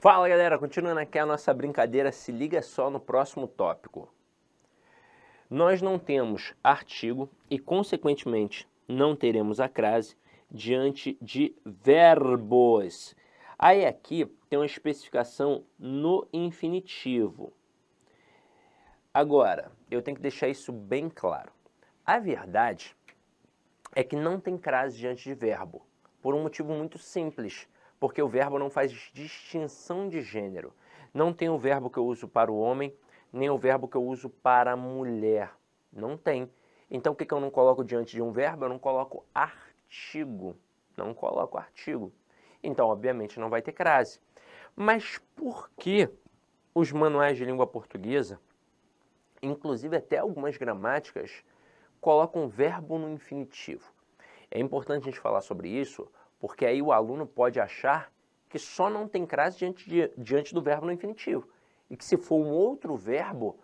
Fala galera, continuando aqui a nossa brincadeira, se liga só no próximo tópico. Nós não temos artigo e, consequentemente, não teremos a crase diante de verbos. Aí aqui tem uma especificação no infinitivo. Agora, eu tenho que deixar isso bem claro. A verdade é que não tem crase diante de verbo, por um motivo muito simples, porque o verbo não faz distinção de gênero. Não tem o verbo que eu uso para o homem, nem o verbo que eu uso para a mulher. Não tem. Então, o que eu não coloco diante de um verbo? Eu não coloco artigo. Não coloco artigo. Então, obviamente, não vai ter crase. Mas por que os manuais de língua portuguesa, inclusive até algumas gramáticas, colocam verbo no infinitivo? É importante a gente falar sobre isso, porque aí o aluno pode achar que só não tem crase diante do verbo no infinitivo. E que se for um outro verbo,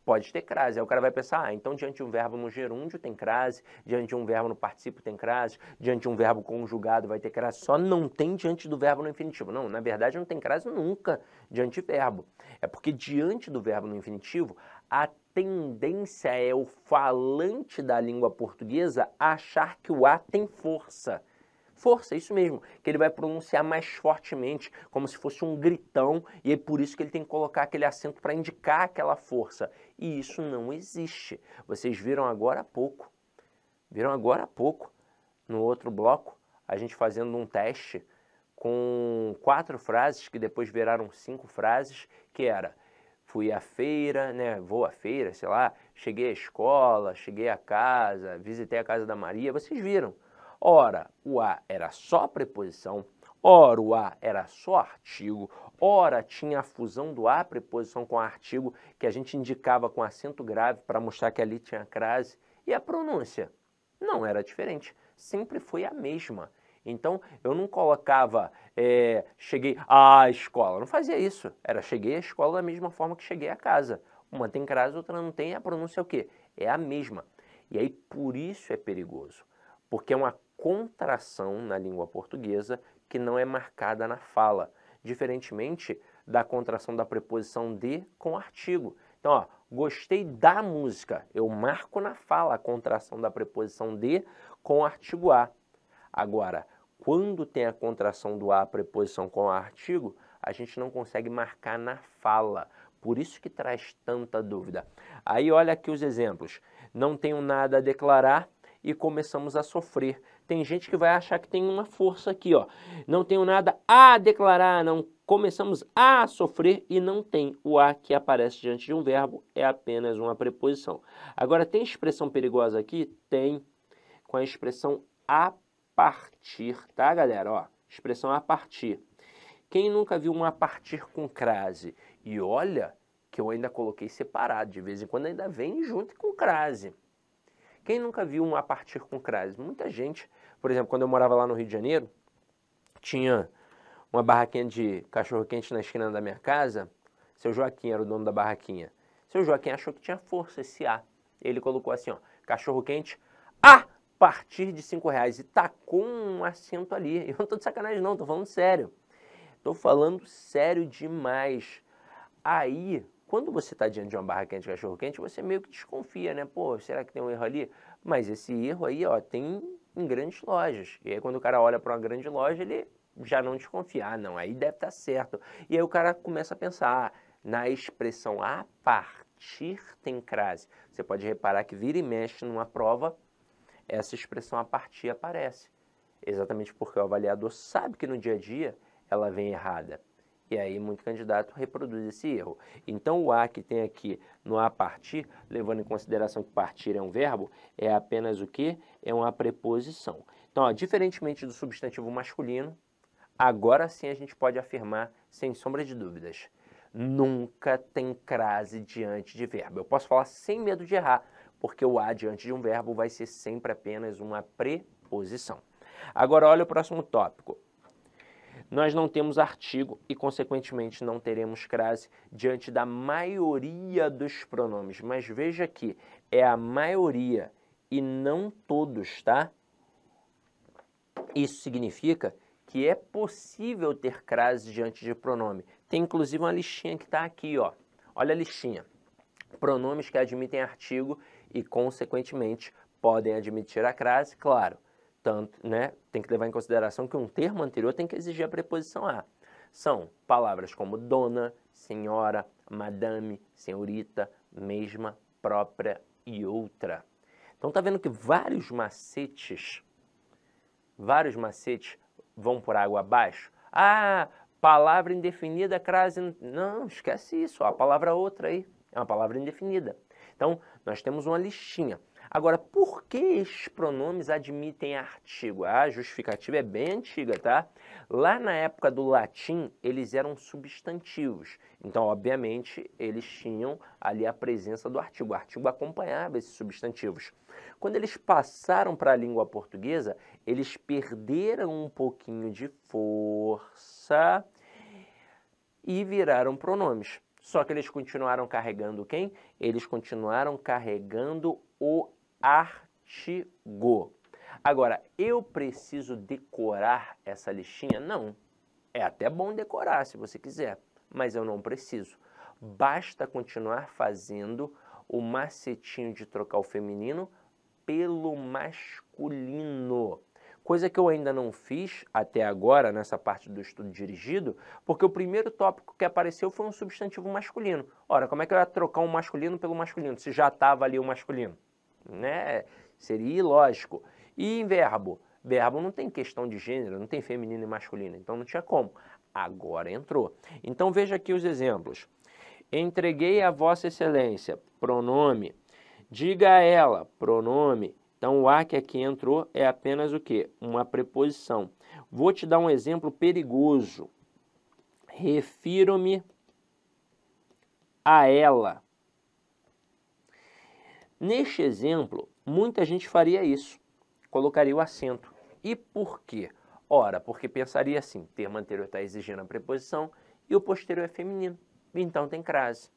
pode ter crase. Aí o cara vai pensar, então diante de um verbo no gerúndio tem crase, diante de um verbo no particípio tem crase, diante de um verbo conjugado vai ter crase, só não tem diante do verbo no infinitivo. Não, na verdade não tem crase nunca diante de verbo. É porque diante do verbo no infinitivo, a tendência é o falante da língua portuguesa achar que o A tem força. Força, isso mesmo, que ele vai pronunciar mais fortemente, como se fosse um gritão, e é por isso que ele tem que colocar aquele acento para indicar aquela força. E isso não existe. Vocês viram agora há pouco, no outro bloco, a gente fazendo um teste com 4 frases, que depois viraram 5 frases, que era: fui à feira, né, vou à feira, sei lá, cheguei à escola, cheguei à casa, visitei a casa da Maria, vocês viram. Ora, o A era só preposição, ora o A era só artigo, ora tinha a fusão do A preposição com artigo, que a gente indicava com acento grave para mostrar que ali tinha crase, e a pronúncia não era diferente, sempre foi a mesma. Então, eu não colocava, cheguei à escola, não fazia isso, era cheguei à escola da mesma forma que cheguei à casa. Uma tem crase, outra não tem, a pronúncia é o quê? É a mesma. E aí, por isso é perigoso, porque é uma contração na língua portuguesa que não é marcada na fala, diferentemente da contração da preposição de com artigo. Então, ó, gostei da música, eu marco na fala a contração da preposição de com artigo a. Agora, quando tem a contração do a preposição com artigo, a gente não consegue marcar na fala. Por isso que traz tanta dúvida. Aí olha aqui os exemplos. Não tenho nada a declarar e começamos a sofrer. Tem gente que vai achar que tem uma força aqui, ó. Não tenho nada a declarar, não. Começamos a sofrer e não tem. O a que aparece diante de um verbo é apenas uma preposição. Agora, tem expressão perigosa aqui? Tem, com a expressão a partir, tá, galera? Ó, expressão a partir. Quem nunca viu um a partir com crase? E olha que eu ainda coloquei separado, de vez em quando ainda vem junto com crase. Quem nunca viu um a partir com crase? Muita gente. Por exemplo, quando eu morava lá no Rio de Janeiro, tinha uma barraquinha de cachorro-quente na esquina da minha casa. Seu Joaquim era o dono da barraquinha. Seu Joaquim achou que tinha força esse A. Ele colocou assim, ó, cachorro-quente a partir de R$5 e tacou um acento ali. Eu não tô de sacanagem não, tô falando sério. Tô falando sério demais. Aí, quando você está diante de uma barraquinha de cachorro-quente, você meio que desconfia, né? Pô, será que tem um erro ali? Mas esse erro aí, ó, tem em grandes lojas. E aí, quando o cara olha para uma grande loja, ele já não desconfia. Ah, não, aí deve estar certo. E aí o cara começa a pensar, na expressão a partir tem crase. Você pode reparar que vira e mexe numa prova, essa expressão a partir aparece. Exatamente porque o avaliador sabe que no dia a dia ela vem errada. E aí muito candidato reproduz esse erro. Então o a que tem aqui no a partir, levando em consideração que partir é um verbo, é apenas o quê? É uma preposição. Então, ó, diferentemente do substantivo masculino, agora sim a gente pode afirmar, sem sombra de dúvidas, nunca tem crase diante de verbo. Eu posso falar sem medo de errar, porque o a diante de um verbo vai ser sempre apenas uma preposição. Agora olha o próximo tópico. Nós não temos artigo e, consequentemente, não teremos crase diante da maioria dos pronomes. Mas veja que é a maioria e não todos, tá? Isso significa que é possível ter crase diante de pronome. Tem inclusive uma listinha que está aqui, ó. Olha a listinha. Pronomes que admitem artigo e, consequentemente, podem admitir a crase, claro. Tanto, né, tem que levar em consideração que um termo anterior tem que exigir a preposição a. São palavras como dona, senhora, madame, senhorita, mesma, própria e outra. Então tá vendo que vários macetes vão por água abaixo? Ah, palavra indefinida, crase... Não, esquece isso, ó, a palavra outra aí é uma palavra indefinida. Então, nós temos uma listinha. Agora, por que estes pronomes admitem artigo? A justificativa é bem antiga, tá? Lá na época do latim, eles eram substantivos. Então, obviamente, eles tinham ali a presença do artigo. O artigo acompanhava esses substantivos. Quando eles passaram para a língua portuguesa, eles perderam um pouquinho de força e viraram pronomes. Só que eles continuaram carregando quem? Eles continuaram carregando o artigo. Agora, eu preciso decorar essa listinha? Não. É até bom decorar se você quiser, mas eu não preciso. Basta continuar fazendo o macetinho de trocar o feminino pelo masculino. Coisa que eu ainda não fiz até agora nessa parte do estudo dirigido, porque o primeiro tópico que apareceu foi um substantivo masculino. Ora, como é que eu ia trocar um masculino pelo masculino, se já estava ali o masculino? Né? Seria ilógico. E em verbo? Verbo não tem questão de gênero, não tem feminino e masculino, então não tinha como. Agora entrou. Então veja aqui os exemplos. Entreguei a Vossa Excelência, pronome. Diga a ela, pronome. Então, o a que aqui entrou é apenas o quê? Uma preposição. Vou te dar um exemplo perigoso. Refiro-me a ela. Neste exemplo, muita gente faria isso. Colocaria o acento. E por quê? Ora, porque pensaria assim, termo anterior está exigindo a preposição e o posterior é feminino. Então tem crase.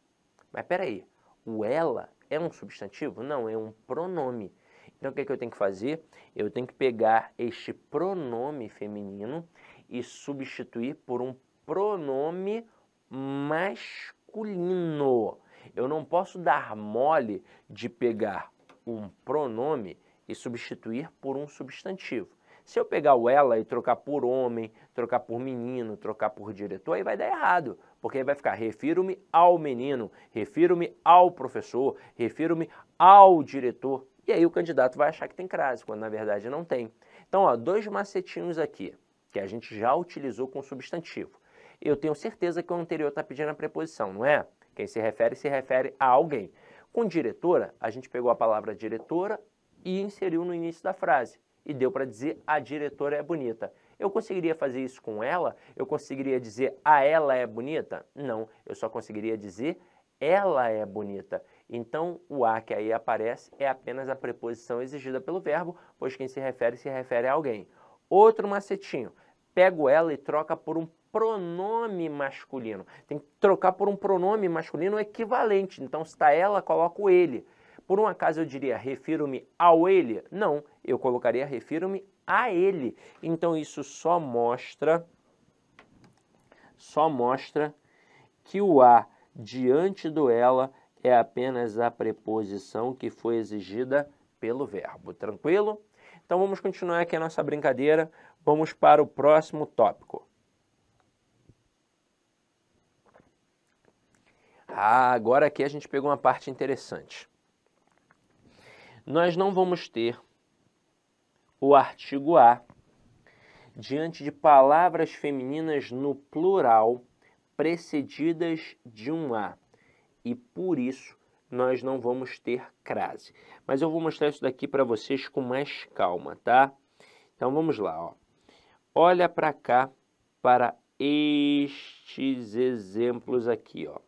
Mas peraí, o ela é um substantivo? Não, é um pronome. Então, o que eu tenho que fazer? Eu tenho que pegar este pronome feminino e substituir por um pronome masculino. Eu não posso dar mole de pegar um pronome e substituir por um substantivo. Se eu pegar o ela e trocar por homem, trocar por menino, trocar por diretor, aí vai dar errado. Porque aí vai ficar, refiro-me ao menino, refiro-me ao professor, refiro-me ao diretor. E aí o candidato vai achar que tem crase, quando na verdade não tem. Então, ó, dois macetinhos aqui, que a gente já utilizou com substantivo. Eu tenho certeza que o anterior está pedindo a preposição, não é? Quem se refere a alguém. Com diretora, a gente pegou a palavra diretora e inseriu no início da frase. E deu para dizer a diretora é bonita. Eu conseguiria fazer isso com ela? Eu conseguiria dizer a ela é bonita? Não, eu só conseguiria dizer ela é bonita. Então, o a que aí aparece é apenas a preposição exigida pelo verbo, pois quem se refere a alguém. Outro macetinho, pego ela e troca por um pronome masculino. Tem que trocar por um pronome masculino equivalente. Então, se está ela, coloco o ele. Por um acaso eu diria, refiro-me ao ele? Não, eu colocaria, refiro-me a ele. Então, isso só mostra que o a diante do ela é apenas a preposição que foi exigida pelo verbo. Tranquilo? Então, vamos continuar aqui a nossa brincadeira. Vamos para o próximo tópico. Agora aqui a gente pegou uma parte interessante. Nós não vamos ter o artigo a diante de palavras femininas no plural precedidas de um a. E por isso nós não vamos ter crase. Mas eu vou mostrar isso daqui para vocês com mais calma, tá? Então vamos lá, ó. Olha para cá, para estes exemplos aqui, ó.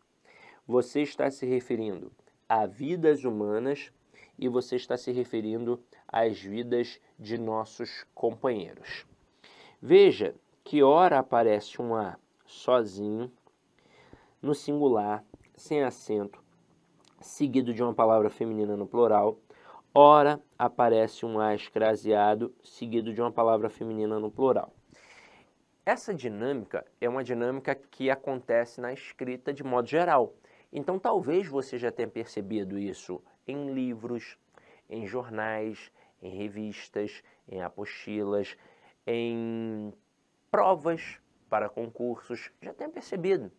Você está se referindo a vidas humanas e você está se referindo às vidas de nossos companheiros. Veja que ora aparece um a sozinho, no singular, sem acento, seguido de uma palavra feminina no plural. ora aparece um A escraseado seguido de uma palavra feminina no plural. Essa dinâmica é uma dinâmica que acontece na escrita de modo geral. Então, talvez você já tenha percebido isso em livros, em jornais, em revistas, em apostilas, em provas para concursos. Já tenha percebido.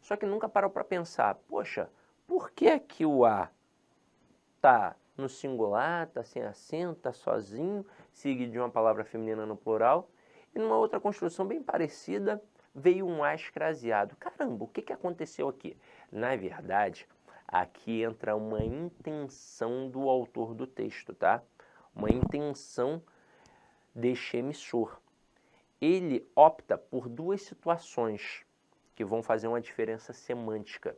Só que nunca parou para pensar, poxa, por que é que o A está no singular, está sem acento, está sozinho, seguido de uma palavra feminina no plural? E numa outra construção bem parecida, veio um A escraseado. Caramba, o que aconteceu aqui? Na verdade, aqui entra uma intenção do autor do texto, tá? Uma intenção deste emissor. Ele opta por duas situações que vão fazer uma diferença semântica.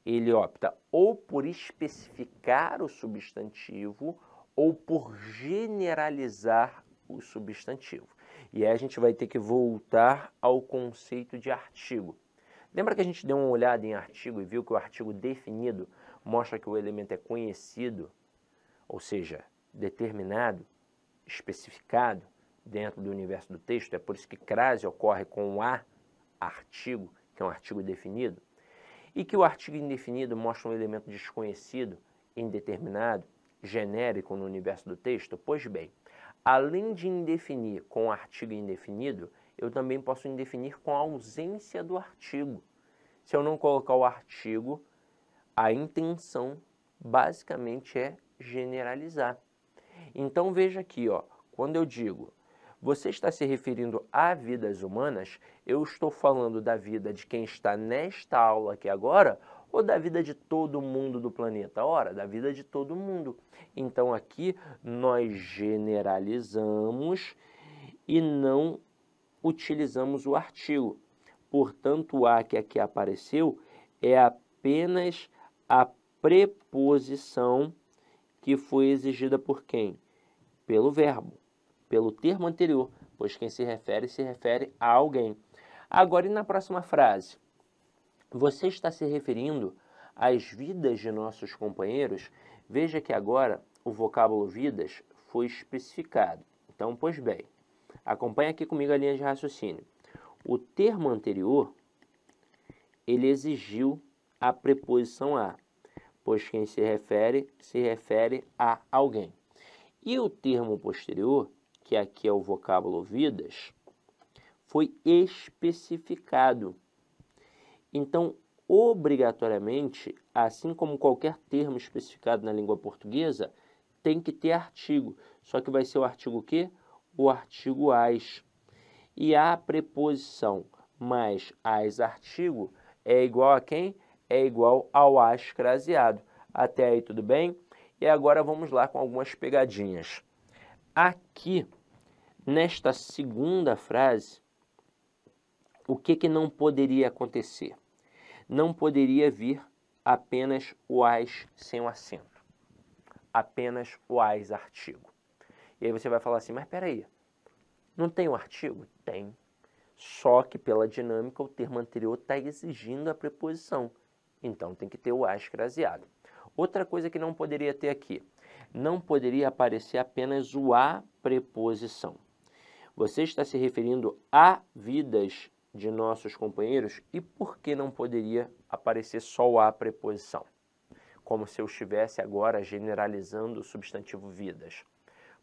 Ele opta ou por especificar o substantivo ou por generalizar o substantivo. E aí a gente vai ter que voltar ao conceito de artigo. Lembra que a gente deu uma olhada em artigo e viu que o artigo definido mostra que o elemento é conhecido, ou seja, determinado, especificado dentro do universo do texto? É por isso que crase ocorre com o A, artigo, que é um artigo definido. E que o artigo indefinido mostra um elemento desconhecido, indeterminado, genérico no universo do texto? Pois bem, além de indefinir com o artigo indefinido, eu também posso indefinir com a ausência do artigo. Se eu não colocar o artigo, a intenção basicamente é generalizar. Então veja aqui, ó, quando eu digo você está se referindo a vidas humanas, eu estou falando da vida de quem está nesta aula aqui agora ou da vida de todo mundo do planeta? Ora, da vida de todo mundo. Então aqui nós generalizamos e não utilizamos o artigo. Portanto, o A que aqui apareceu é apenas a preposição que foi exigida por quem? Pelo verbo, pelo termo anterior, pois quem se refere a alguém. Agora, e na próxima frase? Você está se referindo às vidas de nossos companheiros? Veja que agora o vocábulo vidas foi especificado. Então, pois bem, acompanhe aqui comigo a linha de raciocínio. O termo anterior, ele exigiu a preposição a, pois quem se refere a alguém. E o termo posterior, que aqui é o vocábulo vidas, foi especificado. Então, obrigatoriamente, assim como qualquer termo especificado na língua portuguesa, tem que ter artigo. Só que vai ser o artigo o quê? O artigo as. E a preposição mais as artigo é igual a quem? É igual ao as craseado. Até aí tudo bem? E agora vamos lá com algumas pegadinhas. Aqui, nesta segunda frase, o que não poderia acontecer? Não poderia vir apenas o as sem o acento. Apenas o as artigo. E aí você vai falar assim, mas peraí, não tem o artigo? Tem. Só que pela dinâmica o termo anterior está exigindo a preposição. Então tem que ter o as craseado. Outra coisa que não poderia ter aqui, não poderia aparecer apenas o a preposição. Você está se referindo a vidas de nossos companheiros e por que não poderia aparecer só o a preposição? Como se eu estivesse agora generalizando o substantivo vidas.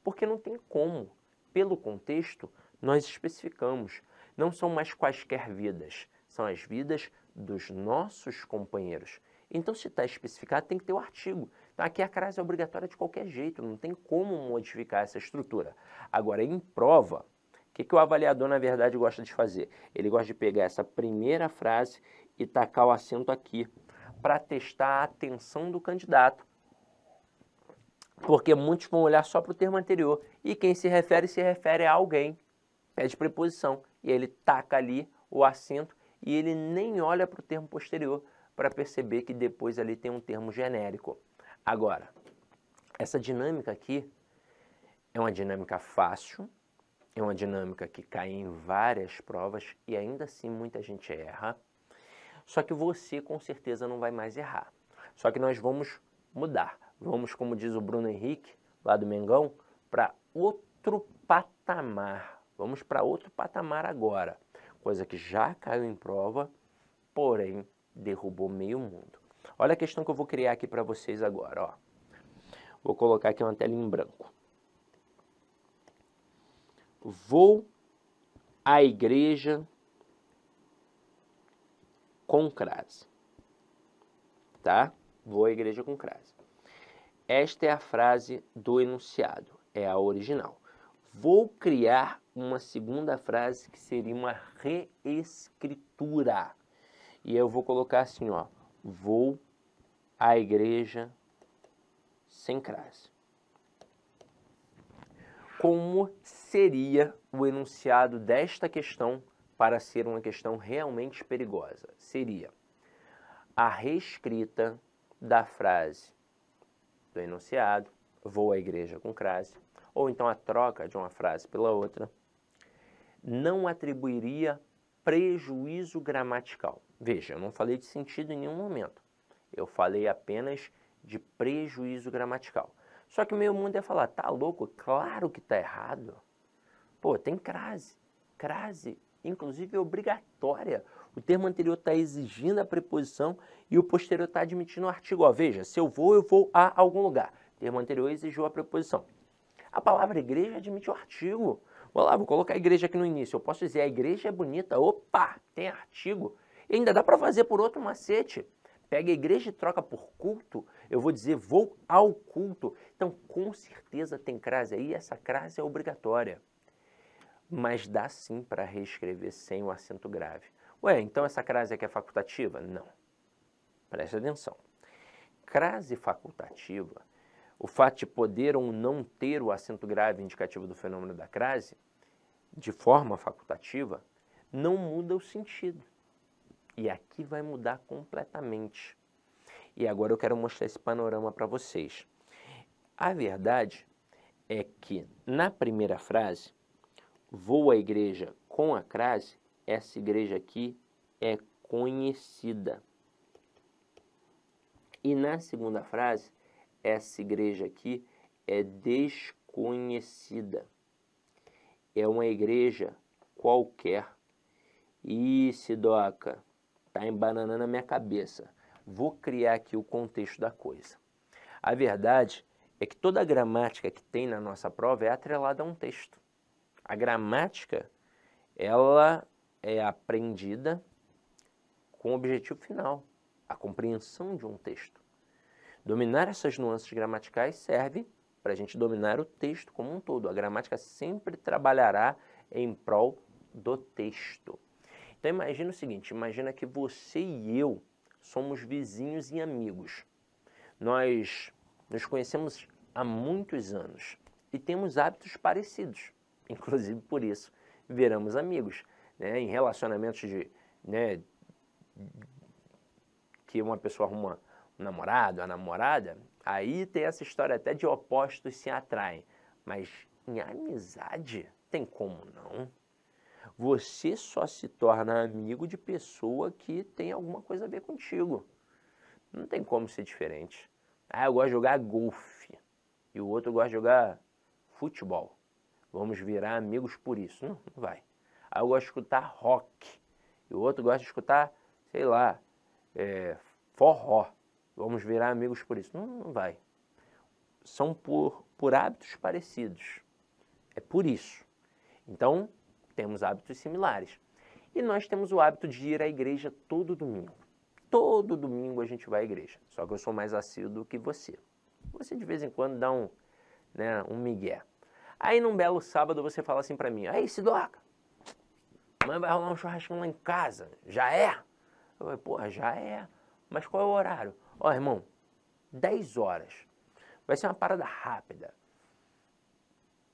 Porque não tem como. Pelo contexto, nós especificamos. Não são mais quaisquer vidas, são as vidas dos nossos companheiros. Então, se está especificado, tem que ter o artigo. Então, aqui a crase é obrigatória de qualquer jeito, não tem como modificar essa estrutura. Agora, em prova, o que o avaliador, na verdade, gosta de fazer? Ele gosta de pegar essa primeira frase e tacar o acento aqui, para testar a atenção do candidato. Porque muitos vão olhar só para o termo anterior, e quem se refere a alguém, pede preposição, e ele taca ali o acento, e ele nem olha para o termo posterior, para perceber que depois ali tem um termo genérico. Agora, essa dinâmica aqui é uma dinâmica fácil, é uma dinâmica que cai em várias provas e ainda assim muita gente erra. Só que você com certeza não vai mais errar. Só que nós vamos mudar. Vamos, como diz o Bruno Henrique, lá do Mengão, para outro patamar. Vamos para outro patamar agora. Coisa que já caiu em prova, porém derrubou meio mundo. Olha a questão que eu vou criar aqui para vocês agora, ó. Vou colocar aqui uma tela em branco. Vou à igreja com crase. Tá? Vou à igreja com crase. Esta é a frase do enunciado, é a original. Vou criar uma segunda frase que seria uma reescritura. E eu vou colocar assim, ó. Vou à igreja sem crase. Como seria o enunciado desta questão para ser uma questão realmente perigosa? Seria a reescrita da frase do enunciado, vou à igreja com crase, ou então a troca de uma frase pela outra, não atribuiria prejuízo gramatical. Veja, eu não falei de sentido em nenhum momento. Eu falei apenas de prejuízo gramatical. Só que o meio mundo ia falar, tá louco? Claro que tá errado. Pô, tem crase. Crase, inclusive, é obrigatória. O termo anterior está exigindo a preposição e o posterior está admitindo o artigo. Ó, veja, se eu vou a algum lugar. O termo anterior exigiu a preposição. A palavra igreja admite o artigo. Vou lá, vou colocar a igreja aqui no início. Eu posso dizer, a igreja é bonita. Opa, tem artigo. E ainda dá para fazer por outro macete. Pega a igreja e troca por culto. Eu vou dizer, vou ao culto. Então, com certeza tem crase aí. Essa crase é obrigatória. Mas dá sim para reescrever sem o acento grave. Ué, então essa crase aqui é facultativa? Não. Preste atenção. Crase facultativa, o fato de poder ou não ter o acento grave indicativo do fenômeno da crase, de forma facultativa, não muda o sentido. E aqui vai mudar completamente. E agora eu quero mostrar esse panorama para vocês. A verdade é que na primeira frase, vou à igreja com a crase, essa igreja aqui é conhecida. E na segunda frase, essa igreja aqui é desconhecida. É uma igreja qualquer. Ih, Sidoca, tá embananando a minha cabeça. Vou criar aqui o contexto da coisa. A verdade é que toda a gramática que tem na nossa prova é atrelada a um texto. A gramática, ela é aprendida com o objetivo final, a compreensão de um texto. Dominar essas nuances gramaticais serve para a gente dominar o texto como um todo. A gramática sempre trabalhará em prol do texto. Então imagina o seguinte, imagina que você e eu somos vizinhos e amigos. Nós nos conhecemos há muitos anos e temos hábitos parecidos. Inclusive por isso viramos amigos, né? Em relacionamentos que uma pessoa arruma um namorado, a namorada, aí tem essa história até de opostos se atraem. Mas em amizade, tem como não? Você só se torna amigo de pessoa que tem alguma coisa a ver contigo. Não tem como ser diferente. Ah, eu gosto de jogar golfe e o outro gosta de jogar futebol. Vamos virar amigos por isso. Não vai. Ah, eu gosto de escutar rock e o outro gosta de escutar, sei lá, forró. Vamos virar amigos por isso. Não vai. São por hábitos parecidos. É por isso. Então, temos hábitos similares. E nós temos o hábito de ir à igreja todo domingo. Todo domingo a gente vai à igreja. Só que eu sou mais assíduo que você. Você de vez em quando dá um migué. Aí num belo sábado você fala assim pra mim, aí Sidoca, amanhã vai rolar um churrasquinho lá em casa, já é? Eu falei, porra, já é. Mas qual é o horário? Ó, irmão, 10 horas. Vai ser uma parada rápida.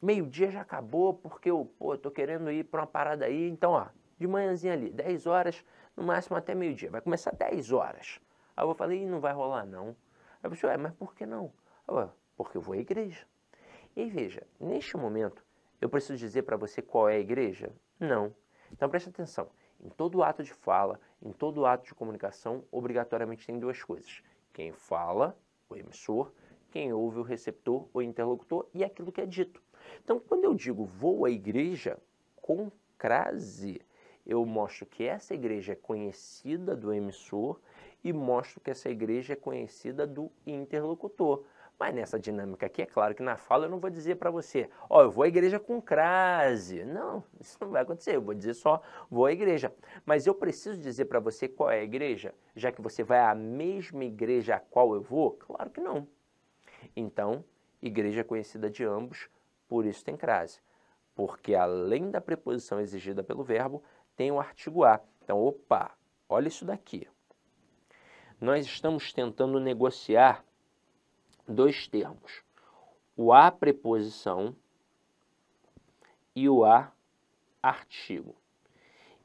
Meio-dia já acabou porque eu tô querendo ir pra uma parada aí. Então, ó, de manhãzinha ali, 10 horas, no máximo até meio-dia. Vai começar 10 horas. Aí eu falei, não vai rolar não. Aí eu falei, mas por que não? Eu, porque eu vou à igreja. E veja, neste momento, eu preciso dizer para você qual é a igreja? Não. Então preste atenção. Em todo ato de fala, em todo ato de comunicação, obrigatoriamente tem duas coisas. Quem fala, o emissor, quem ouve o receptor, o interlocutor e aquilo que é dito. Então, quando eu digo vou à igreja com crase, eu mostro que essa igreja é conhecida do emissor e mostro que essa igreja é conhecida do interlocutor. Mas nessa dinâmica aqui, é claro que na fala eu não vou dizer para você, ó, eu vou à igreja com crase. Não, isso não vai acontecer, eu vou dizer só, vou à igreja. Mas eu preciso dizer para você qual é a igreja, já que você vai à mesma igreja a qual eu vou? Claro que não. Então, igreja conhecida de ambos, por isso tem crase. Porque além da preposição exigida pelo verbo, tem o artigo a. Então, opa, olha isso daqui. Nós estamos tentando negociar dois termos, o a preposição e o a artigo.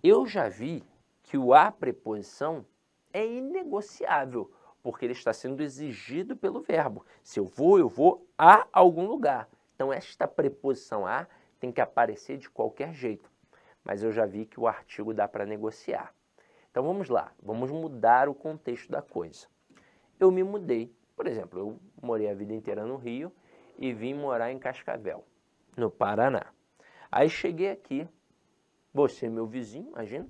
Eu já vi que o a preposição é inegociável, porque ele está sendo exigido pelo verbo. Se eu vou a algum lugar. Então, esta preposição a tem que aparecer de qualquer jeito. Mas eu já vi que o artigo dá para negociar. Então, vamos lá. Vamos mudar o contexto da coisa. Eu me mudei. Por exemplo, eu morei a vida inteira no Rio e vim morar em Cascavel, no Paraná. Aí cheguei aqui, você, meu vizinho, imagina.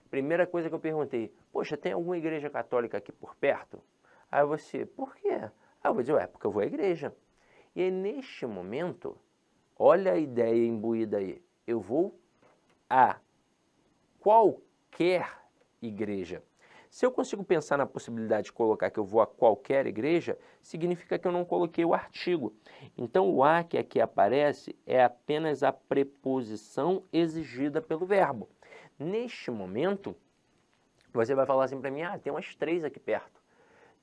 Primeira coisa que eu perguntei, poxa, tem alguma igreja católica aqui por perto? Aí você, por quê? Aí eu vou dizer, porque eu vou à igreja. E aí, neste momento, olha a ideia imbuída aí. Eu vou a qualquer igreja. Se eu consigo pensar na possibilidade de colocar que eu vou a qualquer igreja, significa que eu não coloquei o artigo. Então, o a que aqui aparece é apenas a preposição exigida pelo verbo. Neste momento, você vai falar assim para mim, tem umas 3 aqui perto.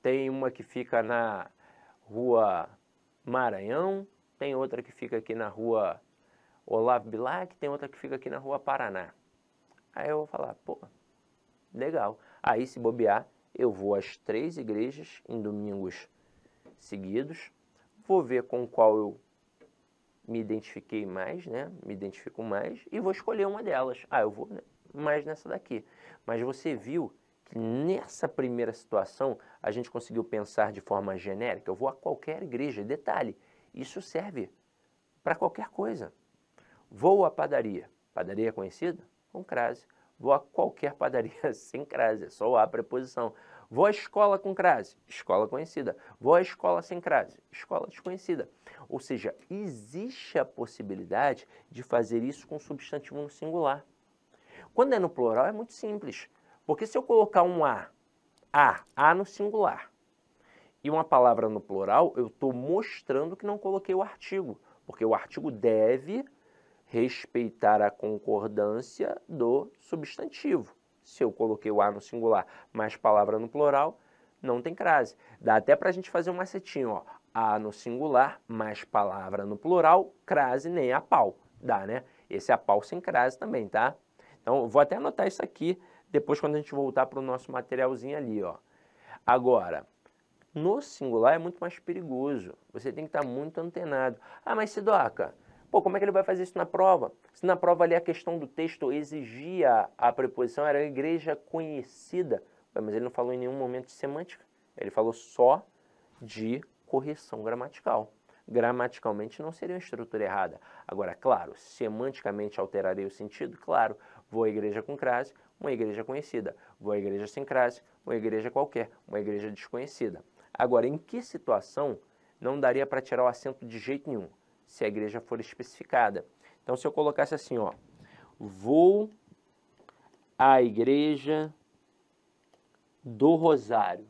Tem uma que fica na rua Maranhão, tem outra que fica aqui na rua Olavo Bilac, tem outra que fica aqui na rua Paraná. Aí eu vou falar, pô, legal. Aí, se bobear, eu vou às 3 igrejas em domingos seguidos, vou ver com qual eu me identifiquei mais, né? Me identifico mais e vou escolher uma delas. Eu vou mais nessa daqui. Mas você viu que nessa primeira situação a gente conseguiu pensar de forma genérica. Eu vou a qualquer igreja. Detalhe, isso serve para qualquer coisa. Vou à padaria. Padaria é conhecida? Com crase. Vou a qualquer padaria sem crase, é só o a preposição. Vou à escola com crase, escola conhecida. Vou à escola sem crase, escola desconhecida. Ou seja, existe a possibilidade de fazer isso com substantivo no singular. Quando é no plural é muito simples, porque se eu colocar um a no singular, e uma palavra no plural, eu estou mostrando que não coloquei o artigo, porque o artigo deve respeitar a concordância do substantivo. Se eu coloquei o a no singular, mais palavra no plural, não tem crase. Dá até para a gente fazer um macetinho, ó. A no singular, mais palavra no plural, crase nem a pau. Dá, né? Esse é a pau sem crase também, tá? Então, eu vou até anotar isso aqui, depois quando a gente voltar para o nosso materialzinho ali, ó. Agora, no singular é muito mais perigoso. Você tem que estar muito antenado. Mas Sidoca, como é que ele vai fazer isso na prova? Se na prova ali a questão do texto exigia a preposição, era a igreja conhecida. Mas ele não falou em nenhum momento de semântica. Ele falou só de correção gramatical. Gramaticalmente não seria uma estrutura errada. Agora, claro, semanticamente alteraria o sentido? Claro. Vou à igreja com crase, uma igreja conhecida. Vou à igreja sem crase, uma igreja qualquer, uma igreja desconhecida. Agora, em que situação não daria para tirar o acento de jeito nenhum? Se a igreja for especificada. Então, se eu colocasse assim, ó, vou à igreja do Rosário.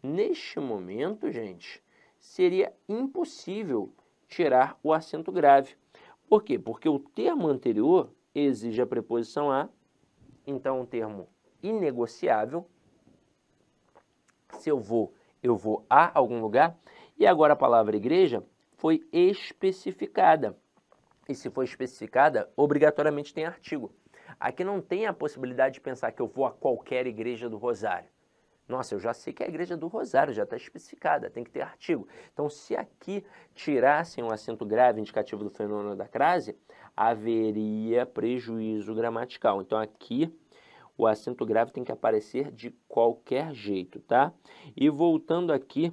Neste momento, gente, seria impossível tirar o acento grave. Por quê? Porque o termo anterior exige a preposição a, então é um termo inegociável. Se eu vou a algum lugar, e agora a palavra igreja foi especificada. E se for especificada, obrigatoriamente tem artigo. Aqui não tem a possibilidade de pensar que eu vou a qualquer igreja do Rosário. Nossa, eu já sei que é a igreja do Rosário, já está especificada, tem que ter artigo. Então, se aqui tirassem o acento grave indicativo do fenômeno da crase, haveria prejuízo gramatical. Então, aqui o acento grave tem que aparecer de qualquer jeito, tá? E voltando aqui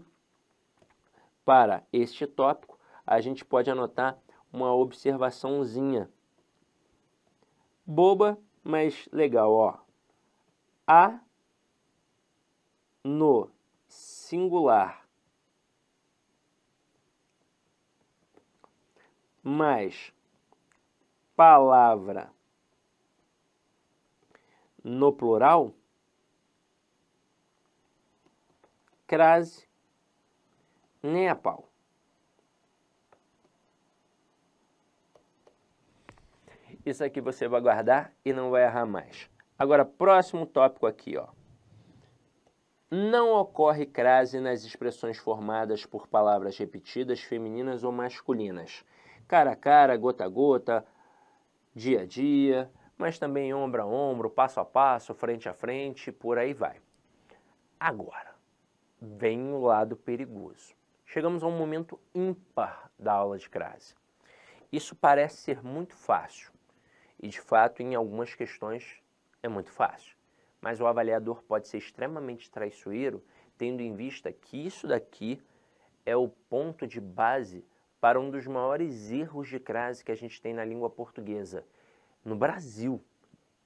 para este tópico, a gente pode anotar uma observaçãozinha. Boba, mas legal, ó. A no singular mais palavra no plural, crase nem a pau. Isso aqui você vai guardar e não vai errar mais. Agora, próximo tópico aqui, ó. Não ocorre crase nas expressões formadas por palavras repetidas, femininas ou masculinas. Cara a cara, gota a gota, dia a dia, mas também ombro a ombro, passo a passo, frente a frente, por aí vai. Agora, vem o lado perigoso. Chegamos a um momento ímpar da aula de crase. Isso parece ser muito fácil. E, de fato, em algumas questões é muito fácil. Mas o avaliador pode ser extremamente traiçoeiro, tendo em vista que isso daqui é o ponto de base para um dos maiores erros de crase que a gente tem na língua portuguesa. No Brasil,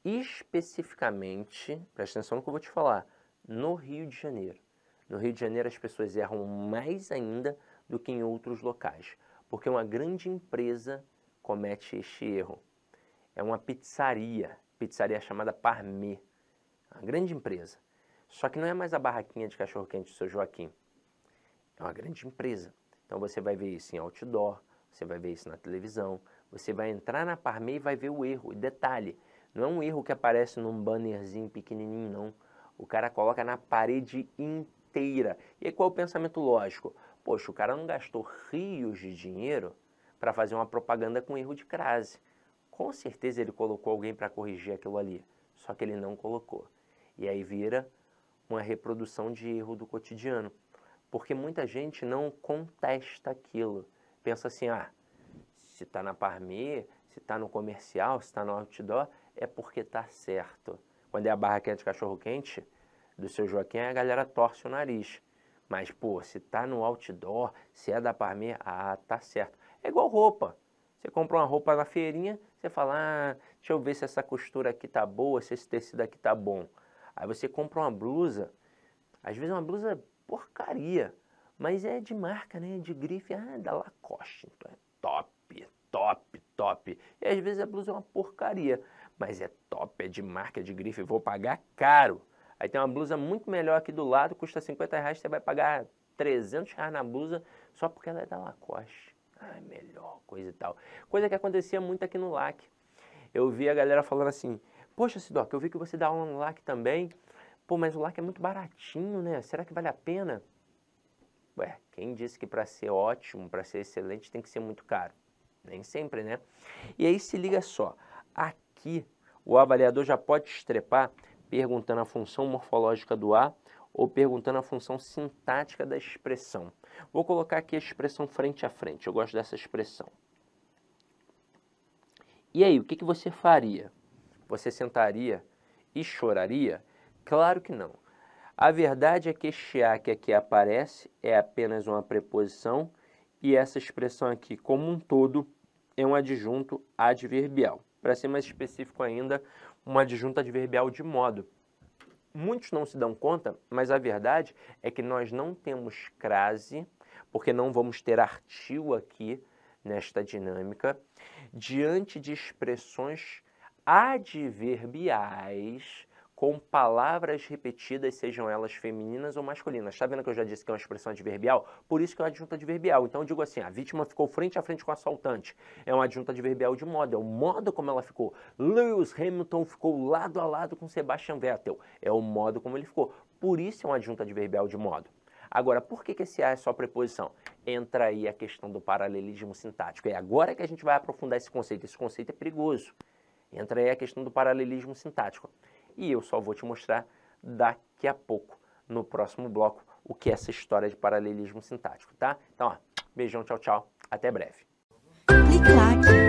especificamente, presta atenção no que eu vou te falar, no Rio de Janeiro. No Rio de Janeiro as pessoas erram mais ainda do que em outros locais, porque uma grande empresa comete este erro. É uma pizzaria chamada Parmê, uma grande empresa. Só que não é mais a barraquinha de cachorro-quente do seu Joaquim, é uma grande empresa. Então você vai ver isso em outdoor, você vai ver isso na televisão, você vai entrar na Parmê e vai ver o erro. E detalhe, não é um erro que aparece num bannerzinho pequenininho, não. O cara coloca na parede inteira. E aí qual é o pensamento lógico? Poxa, o cara não gastou rios de dinheiro para fazer uma propaganda com erro de crase. Com certeza ele colocou alguém para corrigir aquilo ali, só que ele não colocou. E aí vira uma reprodução de erro do cotidiano. Porque muita gente não contesta aquilo. Pensa assim, ah, se está na Parmê, se está no comercial, se está no outdoor, é porque está certo. Quando é a barraquinha de cachorro-quente do seu Joaquim, a galera torce o nariz. Mas, pô, se está no outdoor, se é da Parmê, ah, tá certo. É igual roupa. Você compra uma roupa na feirinha, você fala, ah, deixa eu ver se essa costura aqui tá boa, se esse tecido aqui tá bom. Aí você compra uma blusa, às vezes uma blusa porcaria, mas é de marca, né? De grife, ah, da Lacoste, então é top, top, top. E às vezes a blusa é uma porcaria, mas é top, é de marca, é de grife, vou pagar caro. Aí tem uma blusa muito melhor aqui do lado, custa R$50, você vai pagar R$300 na blusa só porque ela é da Lacoste. Ah, melhor, coisa e tal. Coisa que acontecia muito aqui no LAC. Eu vi a galera falando assim, poxa, Sidoca, eu vi que você dá aula no LAC também. Pô, mas o LAC é muito baratinho, né? Será que vale a pena? Ué, quem disse que para ser ótimo, para ser excelente, tem que ser muito caro? Nem sempre, né? E aí se liga só, aqui o avaliador já pode estrepar perguntando a função morfológica do A ou perguntando a função sintática da expressão. Vou colocar aqui a expressão frente a frente, eu gosto dessa expressão. E aí, o que você faria? Você sentaria e choraria? Claro que não. A verdade é que este A que aqui aparece é apenas uma preposição e essa expressão aqui, como um todo, é um adjunto adverbial. Para ser mais específico ainda, um adjunto adverbial de modo. Muitos não se dão conta, mas a verdade é que nós não temos crase, porque não vamos ter artigo aqui nesta dinâmica, diante de expressões adverbiais com palavras repetidas, sejam elas femininas ou masculinas. Está vendo que eu já disse que é uma expressão adverbial? Por isso que é uma adjunta adverbial. Então eu digo assim, a vítima ficou frente a frente com o assaltante. É uma adjunta adverbial de modo, é o modo como ela ficou. Lewis Hamilton ficou lado a lado com Sebastian Vettel. É o modo como ele ficou. Por isso é uma adjunta adverbial de modo. Agora, por que esse A é só preposição? Entra aí a questão do paralelismo sintático. É agora que a gente vai aprofundar esse conceito. Esse conceito é perigoso. Entra aí a questão do paralelismo sintático. E eu só vou te mostrar daqui a pouco, no próximo bloco, o que é essa história de paralelismo sintático, tá? Então, ó, beijão, tchau, tchau, até breve. Clique like.